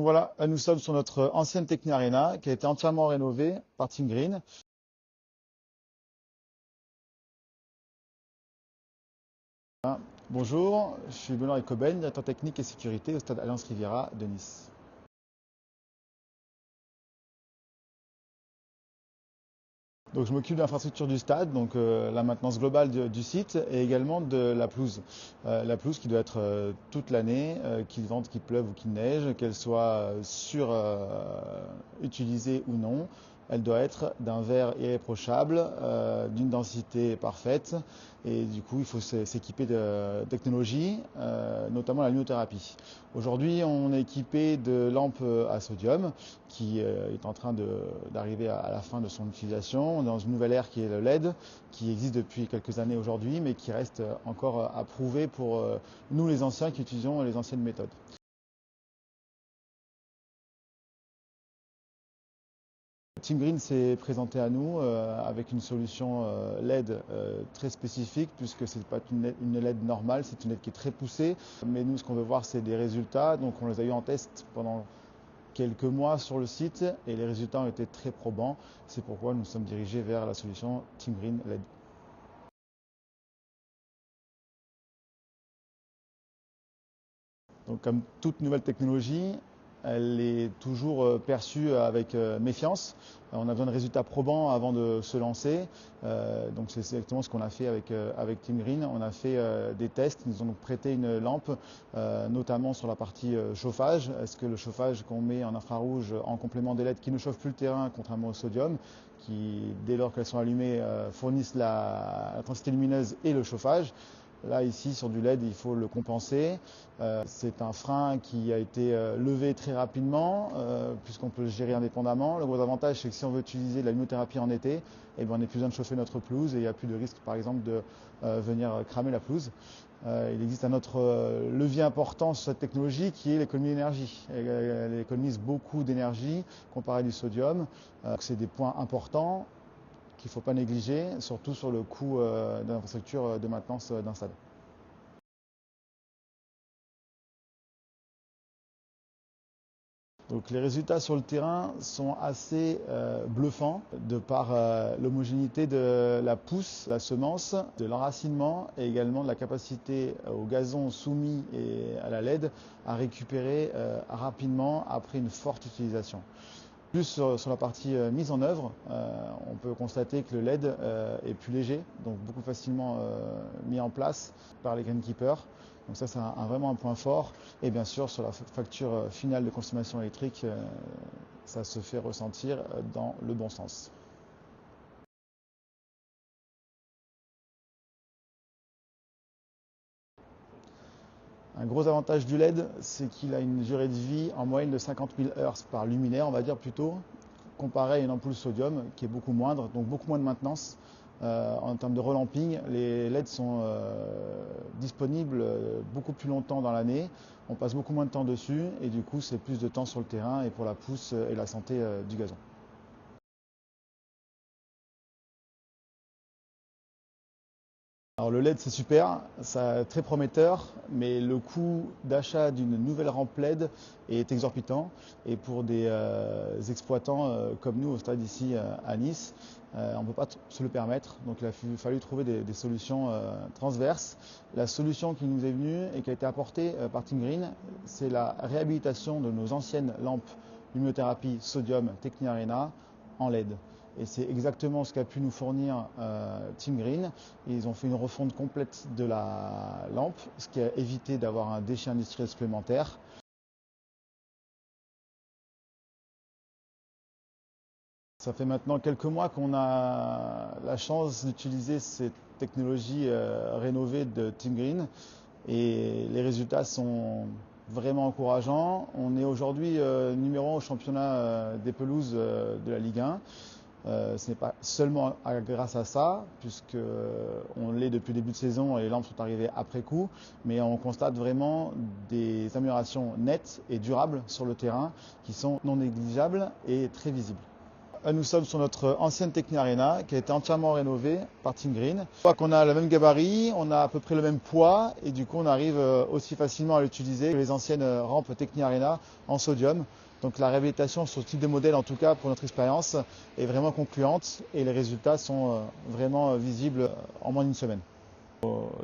Voilà, nous sommes sur notre ancienne Techni Arena qui a été entièrement rénovée par Team Green. Bonjour, je suis Benoît Coben, directeur technique et sécurité au stade Alliance Riviera de Nice. Donc je m'occupe de l'infrastructure du stade, donc la maintenance globale du site et également de la pelouse. La pelouse qui doit être toute l'année, qu'il vente, qu'il pleuve ou qu'il neige, qu'elle soit utilisée ou non. Elle doit être d'un verre irréprochable, d'une densité parfaite et du coup il faut s'équiper de technologies, notamment la luminothérapie. Aujourd'hui on est équipé de lampes à sodium qui est en train d'arriver à la fin de son utilisation. On est dans une nouvelle ère qui est le LED, qui existe depuis quelques années aujourd'hui, mais qui reste encore à prouver pour nous les anciens qui utilisons les anciennes méthodes. Team Green s'est présenté à nous avec une solution LED très spécifique, puisque ce n'est pas une LED normale, c'est une LED qui est très poussée. Mais nous, ce qu'on veut voir, c'est des résultats. Donc on les a eu en test pendant quelques mois sur le site et les résultats ont été très probants. C'est pourquoi nous sommes dirigés vers la solution Team Green LED. Donc, comme toute nouvelle technologie, elle est toujours perçue avec méfiance. On a besoin de résultats probants avant de se lancer. Donc c'est exactement ce qu'on a fait avec Team Green. On a fait des tests. Ils nous ont donc prêté une lampe, notamment sur la partie chauffage. Est-ce que le chauffage qu'on met en infrarouge en complément des LED qui ne chauffent plus le terrain, contrairement au sodium, qui dès lors qu'elles sont allumées fournissent l'intensité lumineuse et le chauffage. Là, ici, sur du LED, il faut le compenser. C'est un frein qui a été levé très rapidement, puisqu'on peut le gérer indépendamment. Le gros avantage, c'est que si on veut utiliser de la luminothérapie en été, eh bien, on n'a plus besoin de chauffer notre pelouse et il n'y a plus de risque, par exemple, de venir cramer la pelouse. Il existe un autre levier important sur cette technologie qui est l'économie d'énergie. Elle économise beaucoup d'énergie comparé du sodium. C'est des points importants qu'il ne faut pas négliger, surtout sur le coût de l'infrastructure de maintenance d'un stade. Donc les résultats sur le terrain sont assez bluffants de par l'homogénéité de la pousse, la semence, de l'enracinement et également de la capacité au gazon soumis et à la LED à récupérer rapidement après une forte utilisation. Plus sur la partie mise en œuvre, on peut constater que le LED est plus léger, donc beaucoup facilement mis en place par les greenkeepers. Donc ça, c'est vraiment un point fort. Et bien sûr, sur la facture finale de consommation électrique, ça se fait ressentir dans le bon sens. Un gros avantage du LED, c'est qu'il a une durée de vie en moyenne de 50 000 heures par luminaire, on va dire plutôt, comparé à une ampoule sodium qui est beaucoup moindre, donc beaucoup moins de maintenance. En termes de relamping, les LED sont disponibles beaucoup plus longtemps dans l'année. On passe beaucoup moins de temps dessus et du coup c'est plus de temps sur le terrain et pour la pousse et la santé du gazon. Alors le LED c'est super, c'est très prometteur, mais le coût d'achat d'une nouvelle rampe LED est exorbitant. Et pour des exploitants comme nous au stade ici à Nice, on ne peut pas se le permettre. Donc il a fallu trouver des solutions transverses. La solution qui nous est venue et qui a été apportée par Team Green, c'est la réhabilitation de nos anciennes lampes luminothérapie sodium Techni Arena en LED. Et c'est exactement ce qu'a pu nous fournir Team Green. Ils ont fait une refonte complète de la lampe, ce qui a évité d'avoir un déchet industriel supplémentaire. Ça fait maintenant quelques mois qu'on a la chance d'utiliser cette technologie rénovée de Team Green et les résultats sont vraiment encourageants. On est aujourd'hui numéro 1 au championnat des pelouses de la Ligue 1. Ce n'est pas seulement grâce à ça, puisqu'on l'est depuis le début de saison et les lampes sont arrivées après coup, mais on constate vraiment des améliorations nettes et durables sur le terrain qui sont non négligeables et très visibles. nous sommes sur notre ancienne Techni Arena qui a été entièrement rénovée par Team Green. On voit qu'on a le même gabarit, on a à peu près le même poids et du coup on arrive aussi facilement à l'utiliser que les anciennes rampes Techni Arena en sodium. Donc la réhabilitation sur ce type de modèle, en tout cas pour notre expérience, est vraiment concluante et les résultats sont vraiment visibles en moins d'une semaine.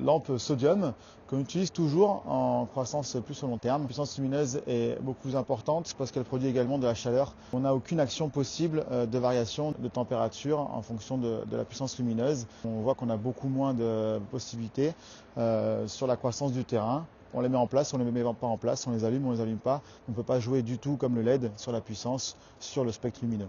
Lampe sodium qu'on utilise toujours en croissance plus au long terme. La puissance lumineuse est beaucoup plus importante parce qu'elle produit également de la chaleur. On n'a aucune action possible de variation de température en fonction de la puissance lumineuse. On voit qu'on a beaucoup moins de possibilités sur la croissance du terrain. On les met en place, on ne les met pas en place, on les allume pas. On ne peut pas jouer du tout comme le LED sur la puissance, sur le spectre lumineux.